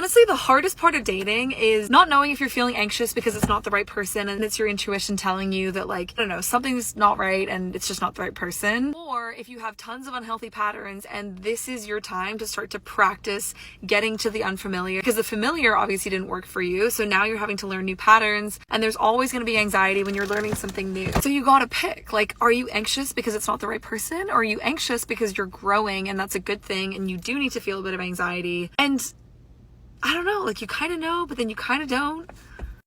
Honestly, the hardest part of dating is not knowing if you're feeling anxious because it's not the right person and it's your intuition telling you that, like, I don't know, something's not right and it's just not the right person. Or if you have tons of unhealthy patterns and this is your time to start to practice getting to the unfamiliar, because the familiar obviously didn't work for you. So now you're having to learn new patterns, and there's always going to be anxiety when you're learning something new. So you got to pick, like, are you anxious because it's not the right person? Or are you anxious because you're growing and that's a good thing and you do need to feel a bit of anxiety? And I don't know, like, you kind of know, but then you kind of don't.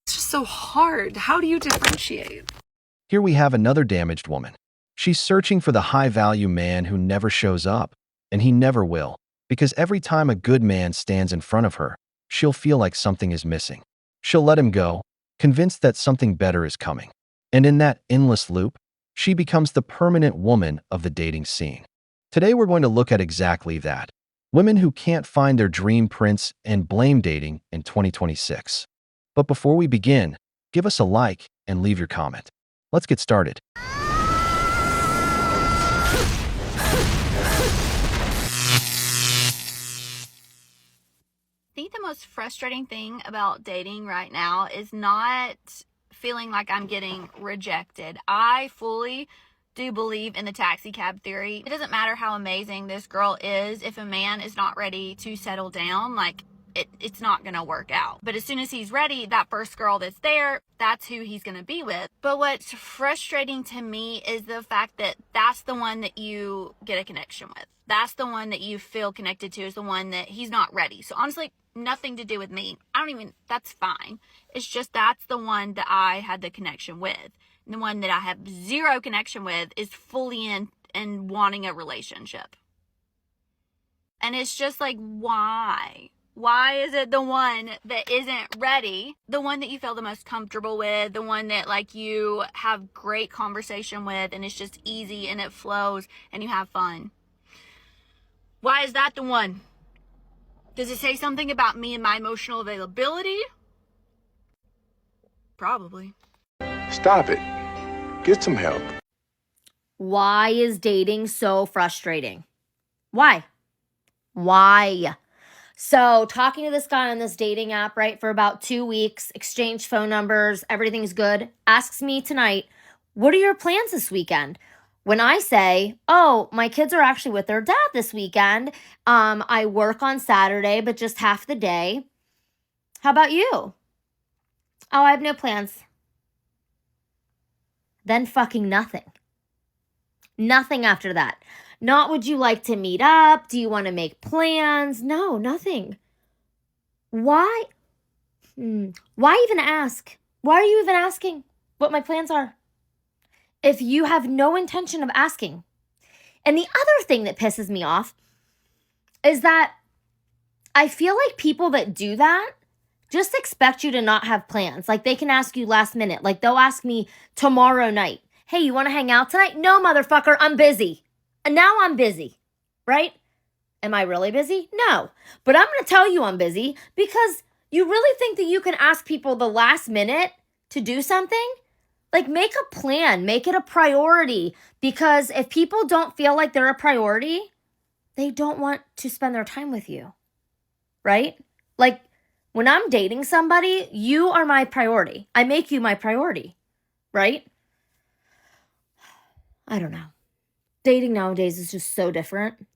It's just so hard. How do you differentiate? Here we have another damaged woman. She's searching for the high-value man who never shows up, and he never will, because every time a good man stands in front of her, she'll feel like something is missing. She'll let him go, convinced that something better is coming. And in that endless loop, she becomes the permanent woman of the dating scene. Today we're going to look at exactly that. Women who can't find their dream prince and blame dating in 2026. But before we begin, give us a like and leave your comment. Let's get started. I think the most frustrating thing about dating right now is not feeling like I'm getting rejected. I fully do believe in the taxi cab theory. It doesn't matter how amazing this girl is, if a man is not ready to settle down, like, it's not gonna work out. But as soon as he's ready, that first girl that's there, that's who he's gonna be with. But what's frustrating to me is the fact that that's the one that you get a connection with. That's the one that you feel connected to, is the one that he's not ready. So honestly, nothing to do with me. That's fine. It's just that's the one that I had the connection with. And the one that I have zero connection with is fully in and wanting a relationship. And it's just like, why? Why is it the one that isn't ready, the one that you feel the most comfortable with, the one that, like, you have great conversation with and it's just easy and it flows and you have fun? Why is that the one? Does it say something about me and my emotional availability? Probably. Stop it. Get some help. Why is dating so frustrating? Why? So talking to this guy on this dating app, right, for about 2 weeks, exchanged phone numbers, everything's good, asks me tonight, what are your plans this weekend? When I say, oh, my kids are actually with their dad this weekend. I work on Saturday, but just half the day. How about you? Oh, I have no plans. Then fucking nothing. Nothing after that. Not would you like to meet up? Do you want to make plans? No, nothing. Why? Why even ask? Why are you even asking what my plans are if you have no intention of asking? And the other thing that pisses me off is that I feel like people that do that just expect you to not have plans. Like, they can ask you last minute. Like, they'll ask me tomorrow night, hey, you want to hang out tonight? No, motherfucker, I'm busy. And now I'm busy, right? Am I really busy? No. But I'm going to tell you I'm busy, because you really think that you can ask people the last minute to do something? Like, make a plan, make it a priority, because if people don't feel like they're a priority, they don't want to spend their time with you, right? Like, when I'm dating somebody, you are my priority. I make you my priority, right? I don't know. Dating nowadays is just so different.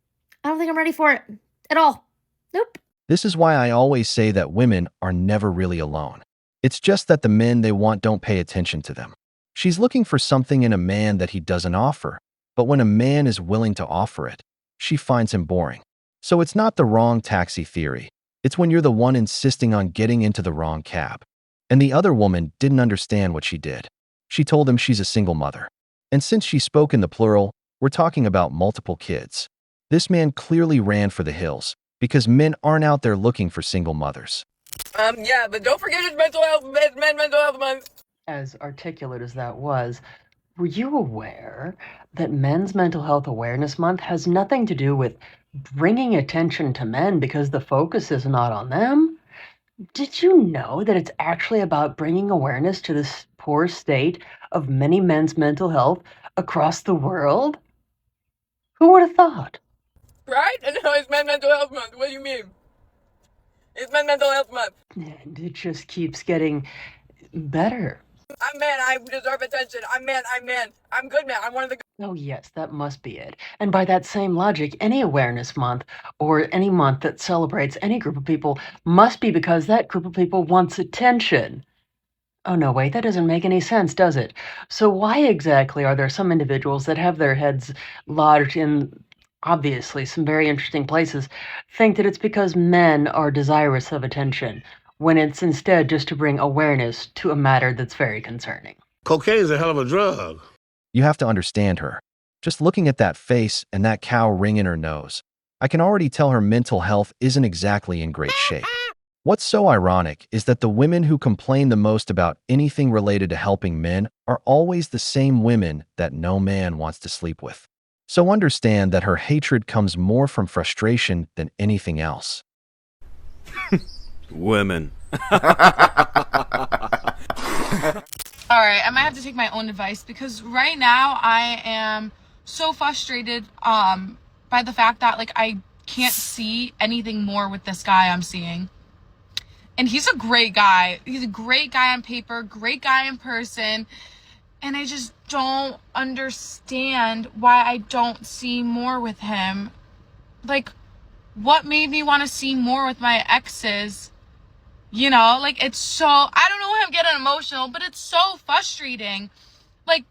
I don't think I'm ready for it at all. Nope. This is why I always say that women are never really alone. It's just that the men they want don't pay attention to them. She's looking for something in a man that he doesn't offer, but when a man is willing to offer it, she finds him boring. So it's not the wrong taxi theory. It's when you're the one insisting on getting into the wrong cab. And the other woman didn't understand what she did. She told him she's a single mother. And since she spoke in the plural, we're talking about multiple kids. This man clearly ran for the hills, because men aren't out there looking for single mothers. Yeah, but don't forget it's mental health month. As articulate as that was, were you aware that Men's Mental Health Awareness Month has nothing to do with bringing attention to men because the focus is not on them? Did you know that it's actually about bringing awareness to this poor state of many men's mental health across the world? Who would have thought? Right? And now it's mental health month. What do you mean? It's mental health month. And it just keeps getting better. I'm man. I deserve attention. I'm man. I'm good man. I'm one of the. Oh, yes, that must be it. And by that same logic, any awareness month or any month that celebrates any group of people must be because that group of people wants attention. Oh, no, wait, that doesn't make any sense, does it? So, why exactly are there some individuals that have their heads lodged in obviously some very interesting places think that it's because men are desirous of attention, when it's instead just to bring awareness to a matter that's very concerning? Cocaine's a hell of a drug. You have to understand her. Just looking at that face and that cow ring in her nose, I can already tell her mental health isn't exactly in great shape. What's so ironic is that the women who complain the most about anything related to helping men are always the same women that no man wants to sleep with. So understand that her hatred comes more from frustration than anything else. Women. All right, I might have to take my own advice because right now I am so frustrated by the fact that like I can't see anything more with this guy I'm seeing. And he's a great guy. He's a great guy on paper, great guy in person. And I just don't understand why I don't see more with him. Like, what made me want to see more with my exes? You know, like, it's so, I don't know why I'm getting emotional, but it's so frustrating. Like,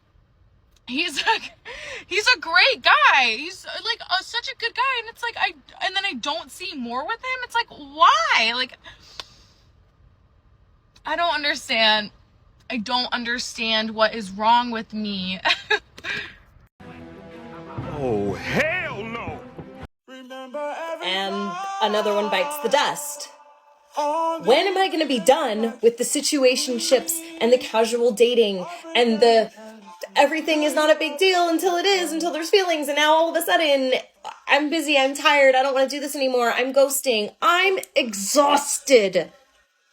he's a great guy. He's like such a good guy. And it's like, and then I don't see more with him. It's like, why? Like, I don't understand. I don't understand what is wrong with me. Oh, hell no! And another one bites the dust. When am I going to be done with the situationships and the casual dating and the everything is not a big deal until it is, until there's feelings, and now all of a sudden I'm busy, I'm tired, I don't want to do this anymore, I'm ghosting, I'm exhausted.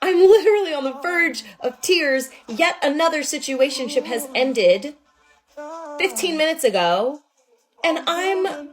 I'm literally on the verge of tears. Yet another situationship has ended 15 minutes ago, and I'm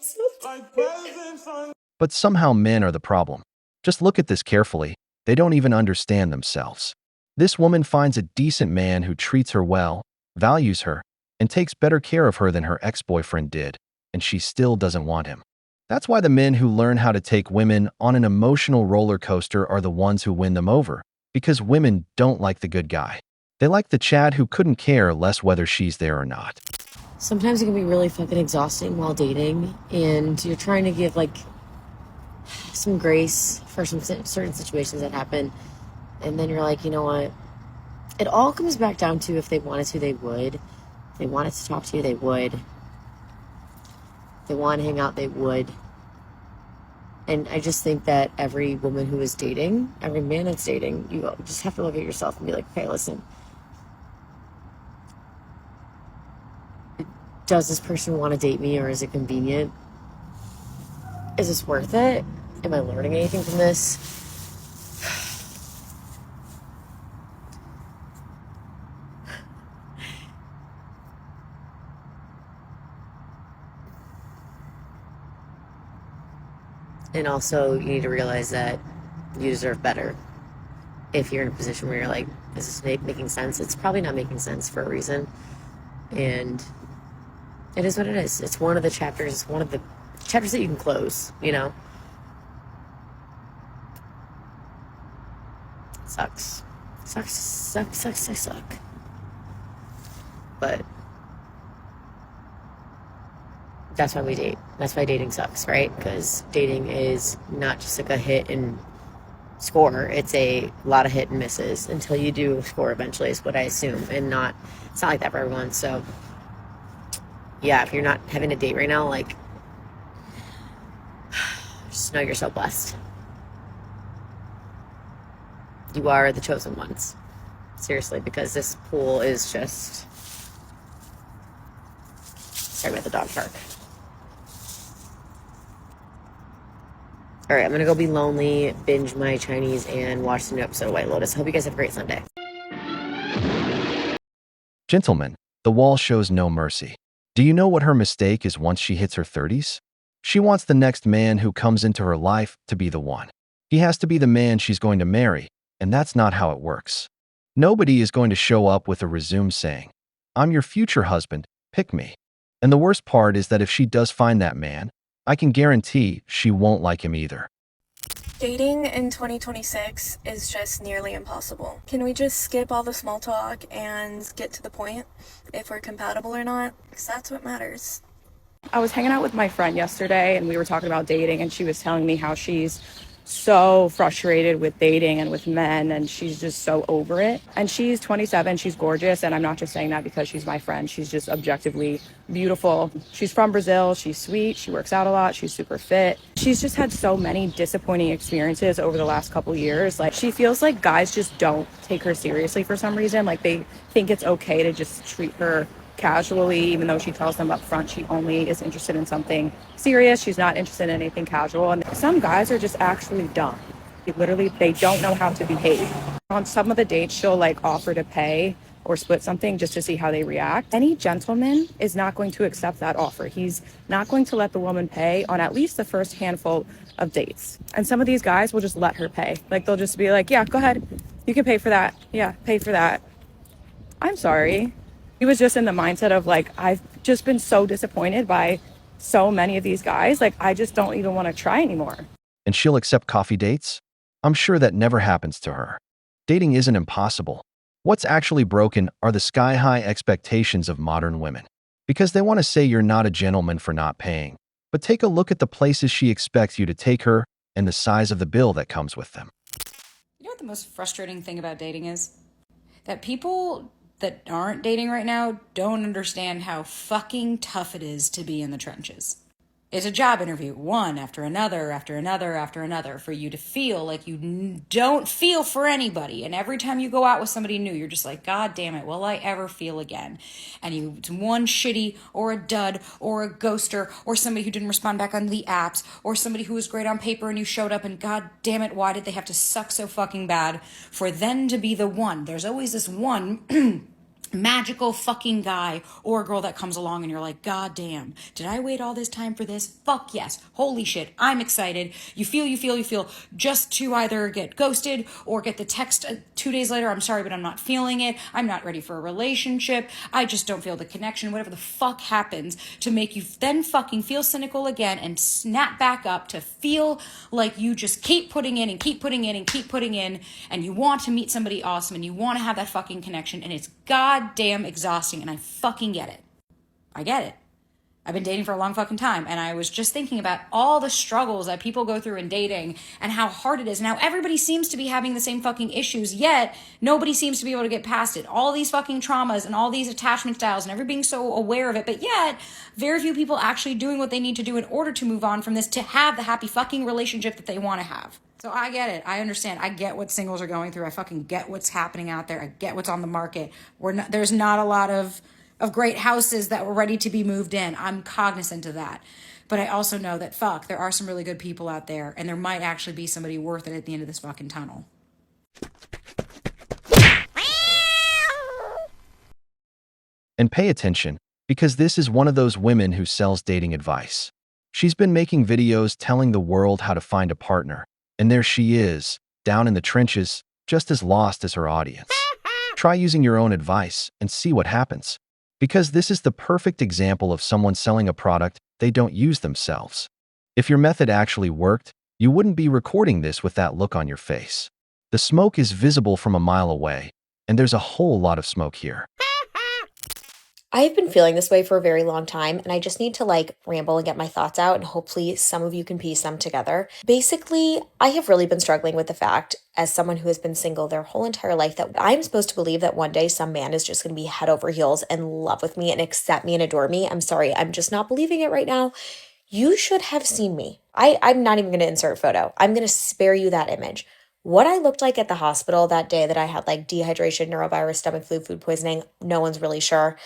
so tired. But somehow men are the problem. Just look at this carefully. They don't even understand themselves. This woman finds a decent man who treats her well, values her, and takes better care of her than her ex-boyfriend did, and she still doesn't want him. That's why the men who learn how to take women on an emotional roller coaster are the ones who win them over, because women don't like the good guy. They like the Chad who couldn't care less whether she's there or not. Sometimes it can be really fucking exhausting while dating, and you're trying to give like some grace for some certain situations that happen, and then you're like, you know what? It all comes back down to if they wanted to, they would. If they wanted to talk to you, they would. If they want to hang out, they would. And I just think that every woman who is dating, every man that's dating, you just have to look at yourself and be like, okay, listen, does this person want to date me, or is it convenient? Is this worth it? Am I learning anything from this? And also, you need to realize that you deserve better. If you're in a position where you're like, is this making sense? It's probably not making sense for a reason. And it is what it is. It's one of the chapters. It's one of the chapters that you can close, you know? Sucks. Suck. But that's why we date. That's why dating sucks, right? Because dating is not just like a hit and score. It's a lot of hit and misses until you do score eventually, is what I assume. And it's not like that for everyone. So yeah, if you're not having a date right now, like, just know you're so blessed. You are the chosen ones. Seriously, because this pool is just... Sorry about the dog park. Alright, I'm gonna go be lonely, binge my Chinese, and watch the new episode of White Lotus. Hope you guys have a great Sunday. Gentlemen, the wall shows no mercy. Do you know what her mistake is once she hits her 30s? She wants the next man who comes into her life to be the one. He has to be the man she's going to marry, and that's not how it works. Nobody is going to show up with a resume saying, "I'm your future husband, pick me." And the worst part is that if she does find that man, I can guarantee she won't like him either. Dating in 2026 is just nearly impossible. Can we just skip all the small talk and get to the point if we're compatible or not? Because that's what matters. I was hanging out with my friend yesterday and we were talking about dating, and she was telling me how she's so frustrated with dating and with men, and she's just so over it. And she's 27, she's gorgeous, and I'm not just saying that because she's my friend. She's just objectively beautiful. She's from Brazil, she's sweet, she works out a lot, she's super fit. She's just had so many disappointing experiences over the last couple years. Like, she feels like guys just don't take her seriously for some reason. Like, they think it's okay to just treat her casually, even though she tells them up front she only is interested in something serious. She's not interested in anything casual. And some guys are just actually dumb. They don't know how to behave. On some of the dates, she'll like offer to pay or split something just to see how they react. Any gentleman is not going to accept that offer. He's not going to let the woman pay on at least the first handful of dates. And some of these guys will just let her pay. Like, they'll just be like, yeah, go ahead. You can pay for that. Yeah, pay for that. I'm sorry. He was just in the mindset of like, I've just been so disappointed by so many of these guys. Like, I just don't even want to try anymore. And she'll accept coffee dates? I'm sure that never happens to her. Dating isn't impossible. What's actually broken are the sky-high expectations of modern women. Because they want to say you're not a gentleman for not paying. But take a look at the places she expects you to take her and the size of the bill that comes with them. You know what the most frustrating thing about dating is? That people that aren't dating right now don't understand how fucking tough it is to be in the trenches. It's a job interview, one after another, after another, after another, for you to feel like you don't feel for anybody. And every time you go out with somebody new, you're just like, God damn it, will I ever feel again? And it's one shitty or a dud or a ghoster or somebody who didn't respond back on the apps or somebody who was great on paper and you showed up and God damn it, why did they have to suck so fucking bad for them to be the one? There's always this one magical fucking guy or girl that comes along and you're like, God damn, did I wait all this time for this? Fuck yes. Holy shit. I'm excited. You feel just to either get ghosted or get the text 2 days later, I'm sorry, but I'm not feeling it. I'm not ready for a relationship. I just don't feel the connection. Whatever the fuck happens to make you then fucking feel cynical again and snap back up to feel like you just keep putting in and keep putting in and keep putting in, and you want to meet somebody awesome and you want to have that fucking connection, and it's goddamn exhausting, and I fucking get it. I get it. I've been dating for a long fucking time, and I was just thinking about all the struggles that people go through in dating and how hard it is. Now everybody seems to be having the same fucking issues, yet nobody seems to be able to get past it. All these fucking traumas and all these attachment styles and everybody being so aware of it, but yet very few people actually doing what they need to do in order to move on from this to have the happy fucking relationship that they want to have. So I get it. I understand. I get what singles are going through. I fucking get what's happening out there. I get what's on the market. There's not a lot of great houses that were ready to be moved in. I'm cognizant of that. But I also know that, there are some really good people out there, and there might actually be somebody worth it at the end of this fucking tunnel. And pay attention, because this is one of those women who sells dating advice. She's been making videos telling the world how to find a partner, and there she is, down in the trenches, just as lost as her audience. Try using your own advice and see what happens. Because this is the perfect example of someone selling a product they don't use themselves. If your method actually worked, you wouldn't be recording this with that look on your face. The smoke is visible from a mile away, and there's a whole lot of smoke here. I've been feeling this way for a very long time, and I just need to ramble and get my thoughts out, and hopefully some of you can piece them together. Basically, I have really been struggling with the fact, as someone who has been single their whole entire life, that I'm supposed to believe that one day some man is just going to be head over heels in love with me and accept me and adore me. I'm sorry, I'm just not believing it right now. You should have seen me. I'm not even going to insert a photo. I'm going to spare you that image. What I looked like at the hospital that day that I had dehydration, neurovirus, stomach flu, food poisoning, no one's really sure.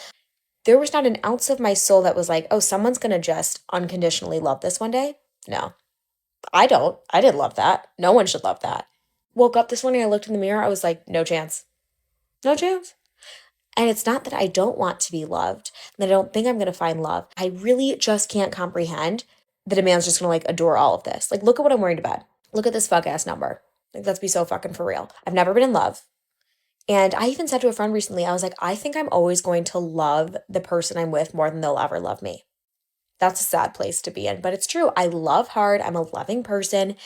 There was not an ounce of my soul that was like, oh, someone's going to just unconditionally love this one day. No, I don't. I didn't love that. No one should love that. Woke up this morning, I looked in the mirror, I was like, no chance. No chance. And it's not that I don't want to be loved, that I don't think I'm going to find love. I really just can't comprehend that a man's just gonna like adore all of this. Like, look at what I'm wearing to bed. Look at this fuck ass number. Like, let's be so fucking for real. I've never been in love. And I even said to a friend recently, I was like, I think I'm always going to love the person I'm with more than they'll ever love me. That's a sad place to be in, but it's true. I love hard. I'm a loving person.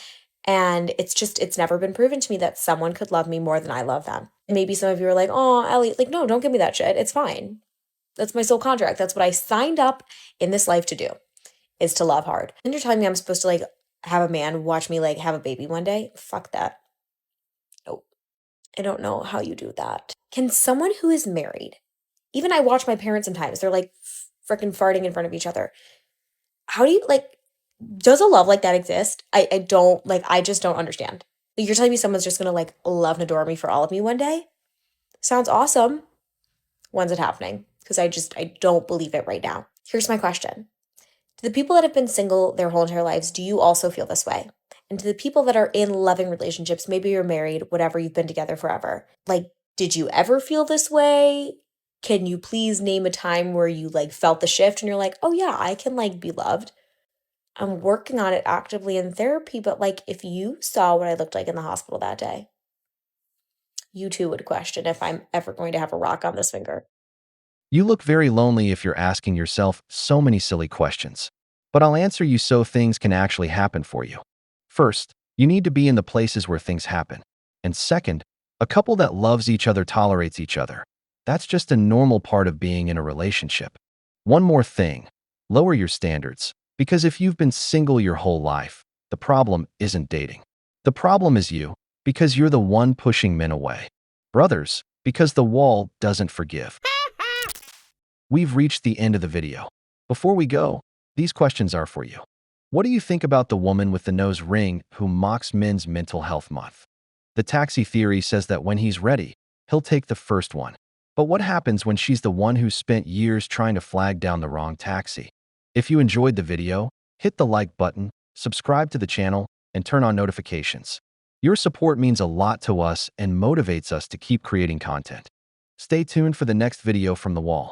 And it's never been proven to me that someone could love me more than I love them. Maybe some of you are like, oh, Ellie, like, no, don't give me that shit. It's fine. That's my soul contract. That's what I signed up in this life to do, is to love hard. And you're telling me I'm supposed to like have a man watch me like have a baby one day? Fuck that. Nope. I don't know how you do that. Can someone who is married, even I watch my parents sometimes, they're like freaking farting in front of each other. How do you like, does a love like that exist? I don't, like, I just don't understand. You're telling me someone's just gonna like love and adore me for all of me one day? Sounds awesome. When's it happening? Because I don't believe it right now. Here's my question. To the people that have been single their whole entire lives, do you also feel this way? And to the people that are in loving relationships, maybe you're married, whatever, you've been together forever. Like, did you ever feel this way? Can you please name a time where you like felt the shift and you're like, oh yeah, I can like be loved? I'm working on it actively in therapy, but like if you saw what I looked like in the hospital that day, you too would question if I'm ever going to have a rock on this finger. You look very lonely if you're asking yourself so many silly questions. But I'll answer you so things can actually happen for you. First, you need to be in the places where things happen. And second, a couple that loves each other tolerates each other. That's just a normal part of being in a relationship. One more thing, lower your standards. Because if you've been single your whole life, the problem isn't dating. The problem is you, because you're the one pushing men away. Brothers, because the wall doesn't forgive. We've reached the end of the video. Before we go, these questions are for you. What do you think about the woman with the nose ring who mocks Men's Mental Health Month? The taxi theory says that when he's ready, he'll take the first one. But what happens when she's the one who spent years trying to flag down the wrong taxi? If you enjoyed the video, hit the like button, subscribe to the channel, and turn on notifications. Your support means a lot to us and motivates us to keep creating content. Stay tuned for the next video from the wall.